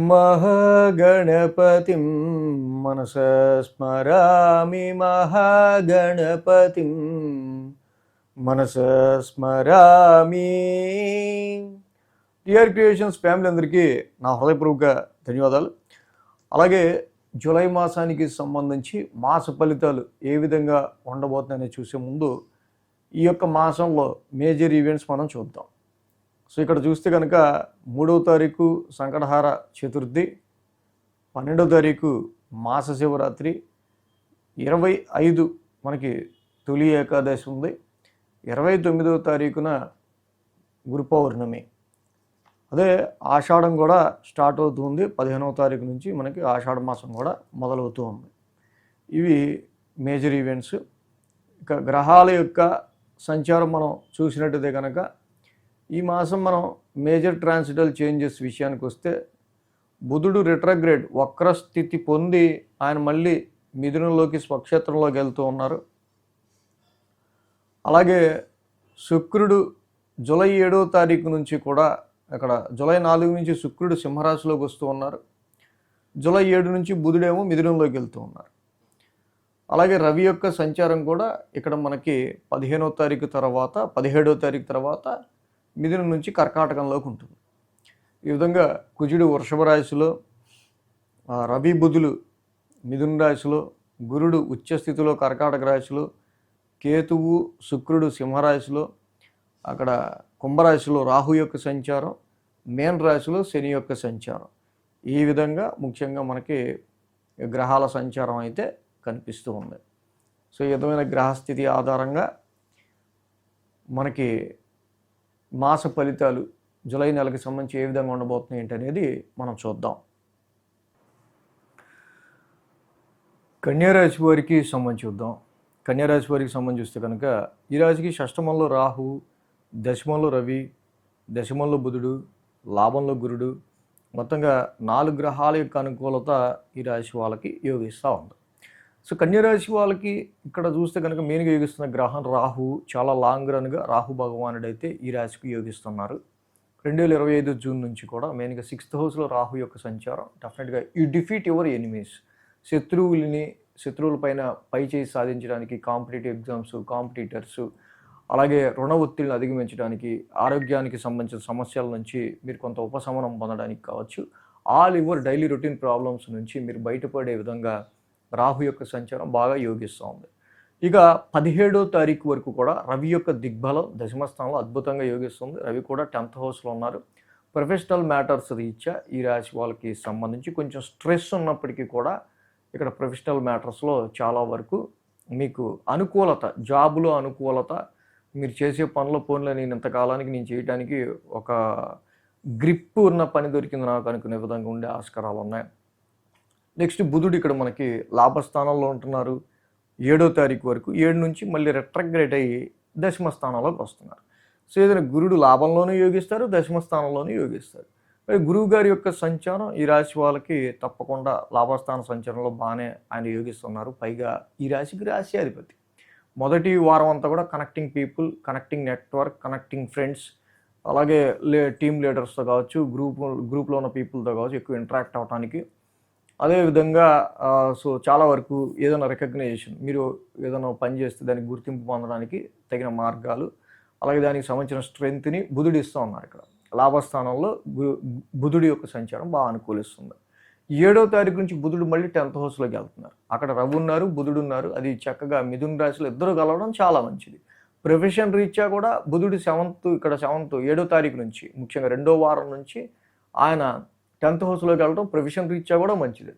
మహాగణపతిం మనసా స్మరామి మహాగణపతిం మనసా స్మరామి. TR creations family అందరికీ నా హృదయపూర్వక ధన్యవాదాలు. అలాగే జూలై మాసానికి సంబంధించి మాస ఫలితాలు ఏ విధంగా ఉండబోతున్నాయని చూసే ముందు ఈ యొక్క మాసంలో మేజర్ ఈవెంట్స్ మనం చూద్దాం. సో ఇక్కడ చూస్తే కనుక 3వ తారీఖు సంకటహార చతుర్థి, 12వ తారీఖు మాస శివరాత్రి, 25 మనకి తొలి ఏకాదశి ఉంది, 29వ తారీఖున గురు పౌర్ణమి. అదే ఆషాఢం కూడా స్టార్ట్ అవుతుంది, 15వ తారీఖు నుంచి మనకి ఆషాఢ మాసం కూడా మొదలవుతూ ఉంది. ఇవి మేజర్ ఈవెంట్స్. ఇక గ్రహాల యొక్క సంచారం మనం చూసినట్టయితే కనుక ఈ మాసం మనం మేజర్ ట్రాన్సిటల్ చేంజెస్ విషయానికి వస్తే బుధుడు రిట్రగ్రేడ్ వక్రస్థితి పొంది ఆయన మళ్ళీ మిథునంలోకి స్వక్షేత్రంలోకి వెళ్తూ ఉన్నారు. అలాగే శుక్రుడు జూలై 7వ తారీఖు నుంచి కూడా అక్కడ జూలై 4 నుంచి శుక్రుడు సింహరాశిలోకి వస్తూ ఉన్నారు. జూలై 7 నుంచి బుధుడేమో మిథునంలోకి వెళ్తూ ఉన్నారు. అలాగే రవి యొక్క సంచారం కూడా ఇక్కడ మనకి 15వ తారీఖు తర్వాత 17వ తారీఖు తర్వాత మిథునం నుంచి కర్కాటకంలోకి ఉంటుంది. ఈ విధంగా కుజుడు వృషభ రాశిలో, రవి బుధులు మిథున రాశిలో, గురుడు ఉచ్చస్థితిలో కర్కాటక రాశిలో, కేతువు శుక్రుడు సింహరాశిలో, అక్కడ కుంభరాశిలో రాహు యొక్క సంచారం, మేన రాశిలో శని యొక్క సంచారం. ఈ విధంగా ముఖ్యంగా మనకి గ్రహాల సంచారం అయితే కనిపిస్తూ ఉంది. సో ఈ విధమైన గ్రహస్థితి ఆధారంగా మనకి మాస ఫలితాలు జూలై నెలకి సంబంధించి ఏ విధంగా ఉండబోతున్నాయి ఏంటనేది మనం చూద్దాం. కన్యారాశి వారికి సంబంధించి చూద్దాం. కన్యారాశి వారికి సంబంధించి చూస్తే కనుక ఈ రాశికి షష్టమంలో రాహు, దశమంలో రవి, దశమంలో బుధుడు, లాభంలో గురుడు, మొత్తంగా 4 గ్రహాల యొక్క అనుకూలత ఈ రాశి వాళ్ళకి యోగిస్తూ ఉంది. సో కన్యారాశి వాళ్ళకి ఇక్కడ చూస్తే కనుక మెయిన్గా యోగిస్తున్న గ్రహం రాహు. చాలా లాంగ్ రన్గా రాహు భగవానుడు అయితే ఈ రాశికి యోగిస్తున్నారు. 2025 జూన్ నుంచి కూడా మెయిన్గా 6th హౌస్లో రాహు యొక్క సంచారం. డెఫినెట్గా యూ డిఫీట్ యువర్ ఎనిమీస్. శత్రువులపైన పై చేయి సాధించడానికి, కాంపిటేటివ్ ఎగ్జామ్స్, కాంపిటీటర్స్, అలాగే రుణ ఒత్తిడిని అధిగమించడానికి, ఆరోగ్యానికి సంబంధించిన సమస్యల నుంచి మీరు కొంత ఉపశమనం పొందడానికి కావచ్చు, all your daily routine problems నుంచి మీరు బయటపడే విధంగా రాహు యొక్క సంచారం బాగా యోగిస్తూ ఉంది. ఇక 17వ తారీఖు వరకు కూడా రవి యొక్క దిగ్బలం దశమ స్థానంలో అద్భుతంగా యోగిస్తుంది. రవి కూడా 10th హౌస్లో ఉన్నారు. ప్రొఫెషనల్ మ్యాటర్స్ రీత్యా ఈ రాశి వాళ్ళకి సంబంధించి కొంచెం స్ట్రెస్ ఉన్నప్పటికీ కూడా ఇక్కడ ప్రొఫెషనల్ మ్యాటర్స్లో చాలా వరకు మీకు అనుకూలత, జాబులో అనుకూలత, మీరు చేసే పనుల నేను ఇంతకాలానికి నేను చేయడానికి ఒక గ్రిప్ ఉన్న పని దొరికింది నాకు అనుకునే విధంగా ఉండే ఆస్కారాలు ఉన్నాయి. నెక్స్ట్ బుధుడు ఇక్కడ మనకి లాభస్థానంలో ఉంటున్నారు 7వ తారీఖు వరకు. 7 నుంచి మళ్ళీ రెట్రగ్రేట్ అయ్యి దశమ స్థానంలోకి వస్తున్నారు. సో ఏదైనా గురుడు లాభంలోనూ యోగిస్తారు, దశమ స్థానంలోనూ యోగిస్తారు. గురువు గారి యొక్క సంచారం ఈ రాశి వాళ్ళకి తప్పకుండా లాభస్థాన సంచారంలో బాగానే ఆయన యోగిస్తున్నారు. పైగా ఈ రాశికి రాశి అధిపతి. మొదటి వారం అంతా కూడా connecting people, connecting network, connecting friends, అలాగే టీమ్ లీడర్స్తో కావచ్చు, గ్రూప్లో ఉన్న పీపుల్తో కావచ్చు ఎక్కువ ఇంటరాక్ట్ అవ్వడానికి. అదేవిధంగా సో చాలా వరకు ఏదైనా రికగ్నైజేషన్, మీరు ఏదైనా పని చేస్తే దానికి గుర్తింపు పొందడానికి తగిన మార్గాలు, అలాగే దానికి సంబంధించిన స్ట్రెంగ్త్ని బుధుడు ఇస్తూ ఉన్నారు. ఇక్కడ లాభస్థానంలో బుధుడి యొక్క సంచారం బాగా అనుకూలిస్తుంది. 7వ తారీఖు నుంచి బుధుడు మళ్ళీ 10th హౌస్లోకి వెళ్తున్నారు. అక్కడ రవి ఉన్నారు, బుధుడు ఉన్నారు. అది చక్కగా మిథున రాశిలో ఇద్దరు కలవడం చాలా మంచిది. ప్రొఫెషన్ రీత్యా కూడా బుధుడు 7వ తారీఖు నుంచి, ముఖ్యంగా 2వ వారం నుంచి ఆయన 10th హౌస్లోకి వెళ్ళడం ప్రొఫెషన్ రీత్యా కూడా మంచిది.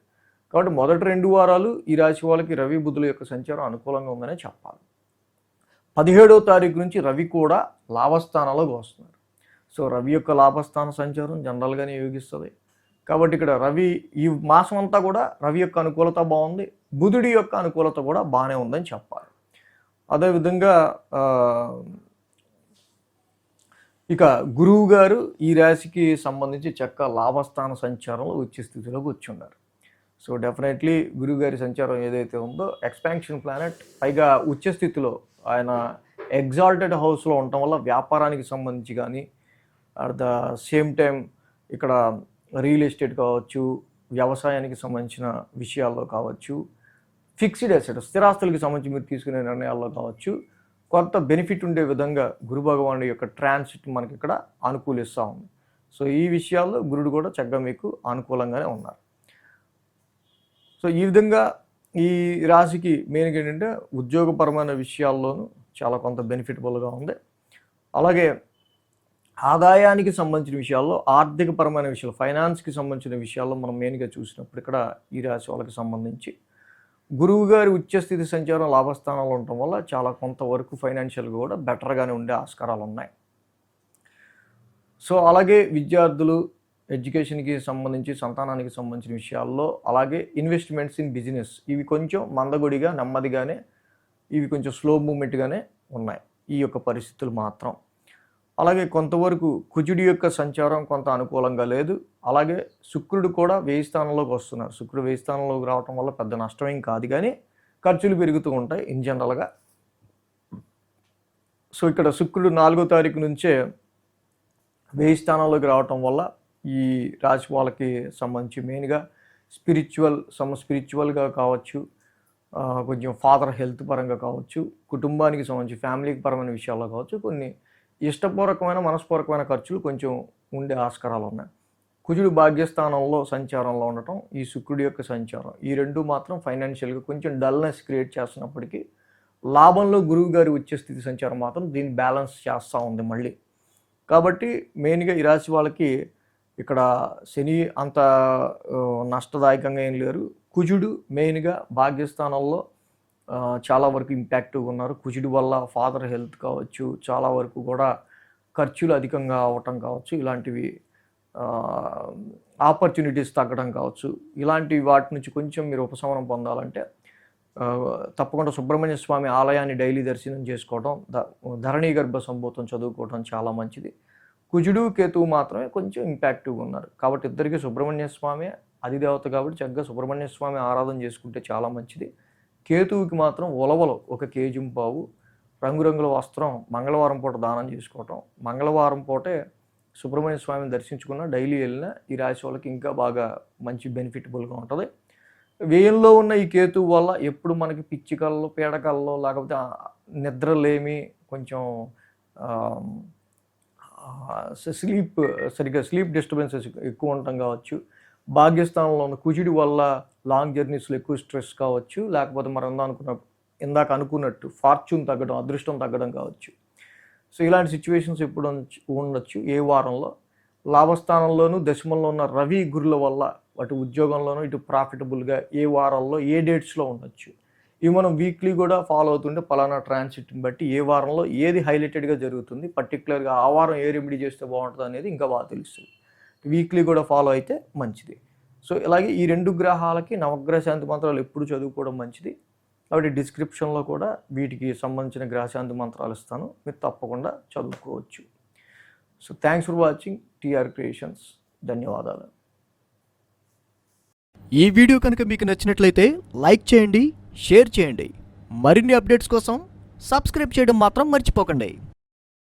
కాబట్టి మొదటి 2 వారాలు ఈ రాశి వాళ్ళకి రవి బుధుల యొక్క సంచారం అనుకూలంగా ఉందనే చెప్పాలి. 17వ తారీఖు నుంచి రవి కూడా లాభస్థానాల్లోకి వస్తున్నారు. సో రవి యొక్క లాభస్థాన సంచారం జనరల్గానే యోగిస్తుంది. కాబట్టి ఇక్కడ రవి ఈ మాసం అంతా కూడా రవి యొక్క అనుకూలత బాగుంది, బుధుడి యొక్క అనుకూలత కూడా బాగానే ఉందని చెప్పాలి. అదేవిధంగా ఇక గురువు గారు ఈ రాశికి సంబంధించి చక్క లాభస్థాన సంచారంలో ఉచ్చ స్థితిలో కూర్చున్నారు. సో డెఫినెట్లీ గురువు గారి సంచారం ఏదైతే ఉందో ఎక్స్పాన్షన్ ప్లానెట్, పైగా ఉచ్చ స్థితిలో ఆయన ఎగ్జాల్టెడ్ హౌస్లో ఉండటం వల్ల వ్యాపారానికి సంబంధించి కానీ, అట్ ద సేమ్ టైం ఇక్కడ రియల్ ఎస్టేట్ కావచ్చు, వ్యవసాయానికి సంబంధించిన విషయాల్లో కావచ్చు, ఫిక్స్డ్ అసెట్ స్థిరాస్తులకు సంబంధించి మీరు తీసుకునే నిర్ణయాల్లో కావచ్చు, కొంత బెనిఫిట్ ఉండే విధంగా గురు భగవానుడి యొక్క ట్రాన్సిట్ మనకి ఇక్కడ అనుకూలిస్తూ ఉంది. సో ఈ విషయాల్లో గురుడు కూడా చక్కగా మీకు అనుకూలంగానే ఉన్నారు. సో ఈ విధంగా ఈ రాశికి మెయిన్గా ఏంటంటే ఉద్యోగపరమైన విషయాల్లోనూ చాలా కొంత బెనిఫిటబుల్గా ఉంది. అలాగే ఆదాయానికి సంబంధించిన విషయాల్లో, ఆర్థికపరమైన విషయాలు, ఫైనాన్స్కి సంబంధించిన విషయాల్లో మనం మెయిన్గా చూసినప్పుడు ఇక్కడ ఈ రాశి వాళ్ళకి సంబంధించి గురువు గారి ఉచ్చస్థితి సంచారం లాభస్థానాలు ఉండటం వల్ల చాలా కొంతవరకు ఫైనాన్షియల్గా కూడా బెటర్గానే ఉండే ఆస్కారాలు ఉన్నాయి. సో అలాగే విద్యార్థులు ఎడ్యుకేషన్కి సంబంధించి, సంతానానికి సంబంధించిన విషయాల్లో, అలాగే ఇన్వెస్ట్మెంట్స్ ఇన్ బిజినెస్ ఇవి కొంచెం మందగొడిగా, నెమ్మదిగానే, ఇవి కొంచెం స్లో మూమెంట్గానే ఉన్నాయి ఈ యొక్క పరిస్థితులు మాత్రం. అలాగే కొంతవరకు కుజుడి యొక్క సంచారం కొంత అనుకూలంగా లేదు. అలాగే శుక్రుడు కూడా 1000 స్థానంలోకి వస్తున్నారు. శుక్రుడు 1000 స్థానంలోకి రావటం వల్ల పెద్ద నష్టమేం కాదు, కానీ ఖర్చులు పెరుగుతూ ఉంటాయి ఇన్ జనరల్గా. సో ఇక్కడ శుక్రుడు 4వ తారీఖు నుంచే 1000 స్థానాల్లోకి రావటం వల్ల ఈ రాశి వాళ్ళకి సంబంధించి మెయిన్గా స్పిరిచువల్గా కావచ్చు, కొంచెం ఫాదర్ హెల్త్ పరంగా కావచ్చు, కుటుంబానికి సంబంధించి ఫ్యామిలీకి పరమైన విషయాల్లో కావచ్చు, కొన్ని ఇష్టపూర్వకమైన మనస్పూర్వకమైన ఖర్చులు కొంచెం ఉండే ఆస్కారాలు ఉన్నాయి. కుజుడు భాగ్యస్థానంలో సంచారంలో ఉండటం, ఈ శుక్రుడి యొక్క సంచారం, ఈ రెండు మాత్రం ఫైనాన్షియల్గా కొంచెం డల్నెస్ క్రియేట్ చేస్తున్నప్పటికీ లాభంలో గురువు గారి ఉచ్చస్థితి సంచారం మాత్రం దీన్ని బ్యాలెన్స్ చేస్తూ ఉంది మళ్ళీ. కాబట్టి మెయిన్గా ఈ రాశి వాళ్ళకి ఇక్కడ శని అంత నష్టదాయకంగా ఏం లేరు. కుజుడు మెయిన్గా భాగ్యస్థానంలో చాలా వరకు ఇంపాక్టివ్గా ఉన్నారు. కుజుడి వల్ల ఫాదర్ హెల్త్ కావచ్చు, చాలా వరకు కూడా ఖర్చులు అధికంగా అవ్వటం కావచ్చు, ఇలాంటివి ఆపర్చునిటీస్ తగ్గడం కావచ్చు, ఇలాంటి వాటి నుంచి కొంచెం మీరు ఉపశమనం పొందాలంటే తప్పకుండా సుబ్రహ్మణ్య స్వామి ఆలయాన్ని డైలీ దర్శనం చేసుకోవడం, ధరణీ గర్భ సంభూతం చదువుకోవడం చాలా మంచిది. కుజుడు కేతువు మాత్రమే కొంచెం ఇంపాక్టివ్గా ఉన్నారు. కాబట్టి ఇద్దరికి సుబ్రహ్మణ్య స్వామి అధిదేవత కాబట్టి చక్కగా సుబ్రహ్మణ్య స్వామి ఆరాధన చేసుకుంటే చాలా మంచిది. కేతువుకి మాత్రం ఉలవలు 1 కేజీ పావు, రంగురంగుల వస్త్రం మంగళవారం పూట దానం చేసుకోవటం, మంగళవారం పూటే సుబ్రహ్మణ్య స్వామిని దర్శించుకున్న డైలీ వెళ్ళిన ఈ రాశి వాళ్ళకి ఇంకా బాగా మంచి బెనిఫిటబుల్గా ఉంటుంది. వ్యయంలో ఉన్న ఈ కేతువు వల్ల ఎప్పుడు మనకి పిచ్చికల్లో, పీడకల్లో, లేకపోతే నిద్రలేమి, కొంచెం స్లీప్ డిస్టర్బెన్సెస్ ఎక్కువ ఉండటం కావచ్చు, భాగ్యస్థానంలో ఉన్న కుజుడి వల్ల లాంగ్ జర్నీస్లో ఎక్కువ స్ట్రెస్ కావచ్చు, లేకపోతే మనం ఇందాక అనుకున్నట్టు ఫార్చ్యూన్ తగ్గడం, అదృష్టం తగ్గడం కావచ్చు. సో ఇలాంటి సిచ్యువేషన్స్ ఎప్పుడు ఉండొచ్చు. ఏ వారంలో లాభస్థానంలోనూ దశమంలో ఉన్న రవి గురుల వల్ల అటు ఉద్యోగంలోనూ ఇటు ప్రాఫిటబుల్గా ఏ వారాల్లో ఏ డేట్స్లో ఉండొచ్చు. ఇవి మనం వీక్లీ కూడా ఫాలో అవుతుంటే పలానా ట్రాన్సిట్ని బట్టి ఏ వారంలో ఏది హైలైటెడ్గా జరుగుతుంది, పర్టికులర్గా ఆ వారం ఏ రెమెడీ చేస్తే బాగుంటుంది అనేది ఇంకా బాగా తెలుస్తుంది. వీక్లీ కూడా ఫాలో అయితే మంచిది. సో ఇలాగే ఈ 2 గ్రహాలకి నవగ్రహ శాంతి మంత్రాలు ఎప్పుడు చదువుకోవడం మంచిది. కాబట్టి డిస్క్రిప్షన్లో కూడా వీటికి సంబంధించిన గ్రహశాంతి మంత్రాలు ఇస్తాను, మీరు తప్పకుండా చదువుకోవచ్చు. So thanks for watching TR creations. ధన్యవాదాలు. ఈ వీడియో కనుక మీకు నచ్చినట్లయితే లైక్ చేయండి, షేర్ చేయండి. మరిన్ని అప్డేట్స్ కోసం సబ్స్క్రైబ్ చేయడం మాత్రం మర్చిపోకండి.